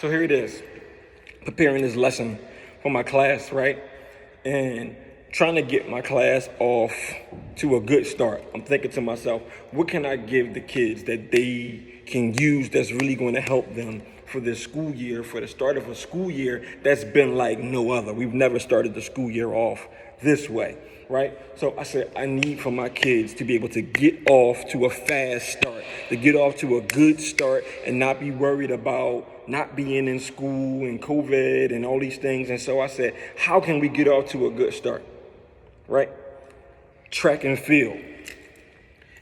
So here it is, preparing this lesson for my class, right? And trying to get my class off to a good start. I'm thinking to myself, what can I give the kids that they can use that's really going to help them for this school year, for the start of a school year that's been like no other. We've never started the school year off this way, right? So I said, I need for my kids to be able to get off to a fast start, to get off to a good start and not be worried about not being in school and COVID and all these things. And so I said, how can we get off to a good start, right? Track and field.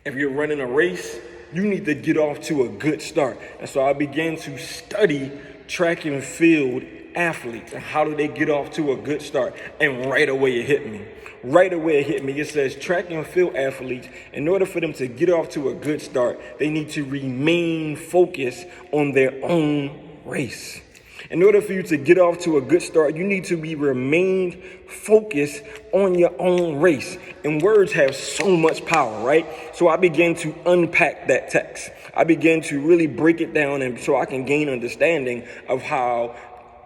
If you're running a race, you need to get off to a good start. And so I began to study track and field athletes and how do they get off to a good start. And right away it hit me. It says track and field athletes, in order for them to get off to a good start, they need to remain focused on their own race. In order for you to get off to a good start, you need to remain focused on your own race. And words have so much power, right? So I began to unpack that text. I began to really break it down and so I can gain understanding of how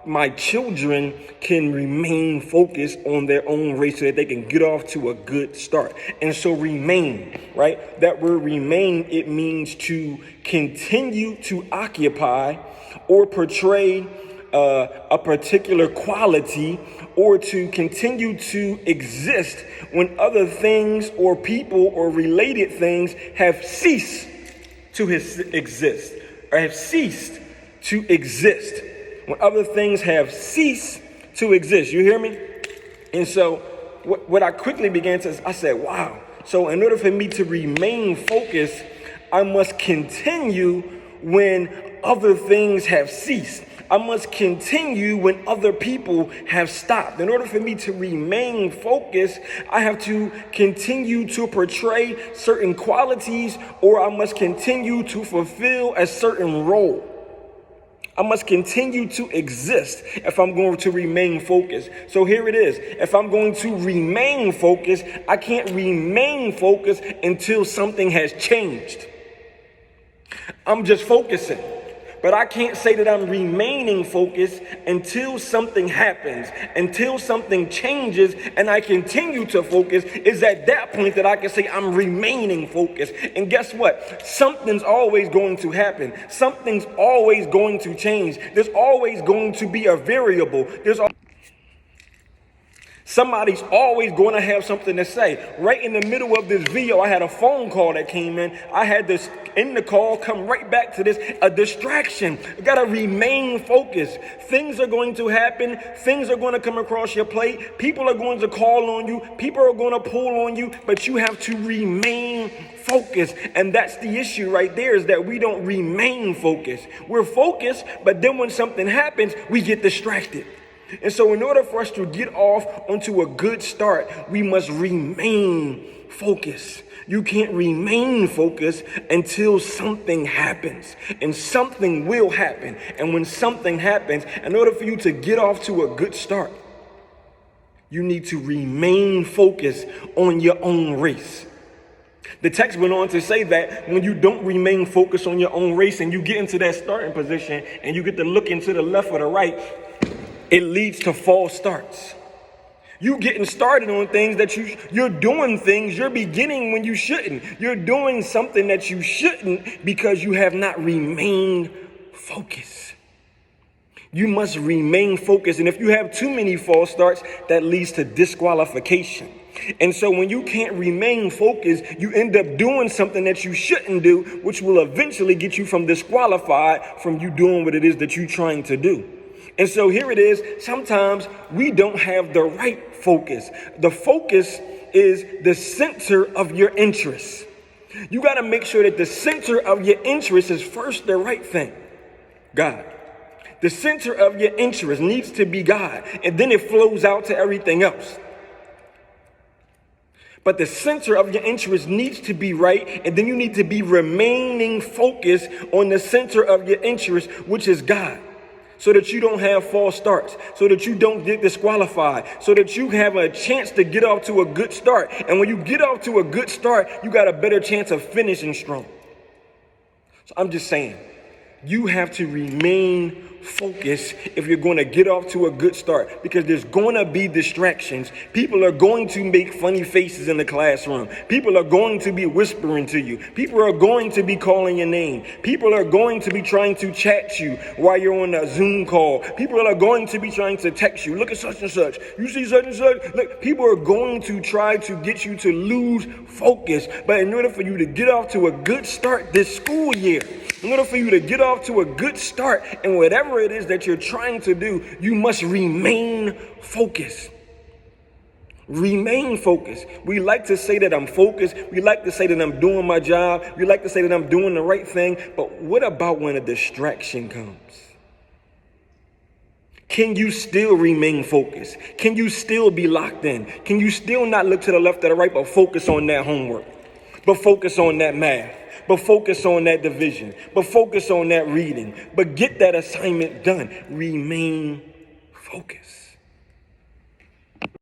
my children can remain focused on their own race so that they can get off to a good start. And so remain, right? That word remain, it means to continue to occupy or portray a particular quality, or to continue to exist when other things or people or related things have ceased to exist, or have ceased to exist. When other things have ceased to exist, you hear me? And so what I quickly began to, I said, wow. So in order for me to remain focused, I must continue when other things have ceased. I must continue when other people have stopped. In order for me to remain focused, I have to continue to portray certain qualities, or I must continue to fulfill a certain role. I must continue to exist if I'm going to remain focused. So here it is. If I'm going to remain focused, I can't remain focused until something has changed. I'm just focusing. But I can't say that I'm remaining focused until something happens, until something changes, and I continue to focus. Is at that point that I can say I'm remaining focused. And guess what? Something's always going to happen. Something's always going to change. There's always going to be a variable. Somebody's always going to have something to say. Right in the middle of this video, I had a phone call that came in. I had this in the call, come right back to this, a distraction. You got to remain focused. Things are going to happen. Things are going to come across your plate. People are going to call on you. People are going to pull on you, but you have to remain focused. And that's the issue right there, is that we don't remain focused. We're focused, but then when something happens, we get distracted. And so in order for us to get off onto a good start, we must remain focused. You can't remain focused until something happens, and something will happen. And when something happens, in order for you to get off to a good start, you need to remain focused on your own race. The text went on to say that when you don't remain focused on your own race and you get into that starting position and you get to look into the left or the right, it leads to false starts. You getting started on things that you're doing things you're beginning when you shouldn't. You're doing something that you shouldn't because you have not remained focused. You must remain focused. And if you have too many false starts, that leads to disqualification. And so when you can't remain focused, you end up doing something that you shouldn't do, which will eventually get you from disqualified from you doing what it is that you're trying to do. And so here it is. Sometimes we don't have the right focus. The focus is the center of your interest. You got to make sure that the center of your interest is first the right thing, God. The center of your interest needs to be God, and then it flows out to everything else. But the center of your interest needs to be right, and then you need to be remaining focused on the center of your interest, which is God. So that you don't have false starts, so that you don't get disqualified, so that you have a chance to get off to a good start. And when you get off to a good start, you got a better chance of finishing strong. So I'm just saying, You have to remain focused if you're going to get off to a good start, because there's going to be distractions. People are going to make funny faces in the classroom. People are going to be whispering to you. People are going to be calling your name. People are going to be trying to chat you while you're on a Zoom call. People are going to be trying to text you. Look at such and such. You see such and such. Look, people are going to try to get you to lose focus. But in order for you to get off to a good start this school year, in order for you to get off to a good start in whatever it is that you're trying to do, you must remain focused. Remain focused. We like to say that I'm focused. We like to say that I'm doing my job. We like to say that I'm doing the right thing. But what about when a distraction comes? Can you still remain focused? Can you still be locked in? Can you still not look to the left or the right, but focus on that homework, but focus on that math, but focus on that division, but focus on that reading, but get that assignment done? Remain focused.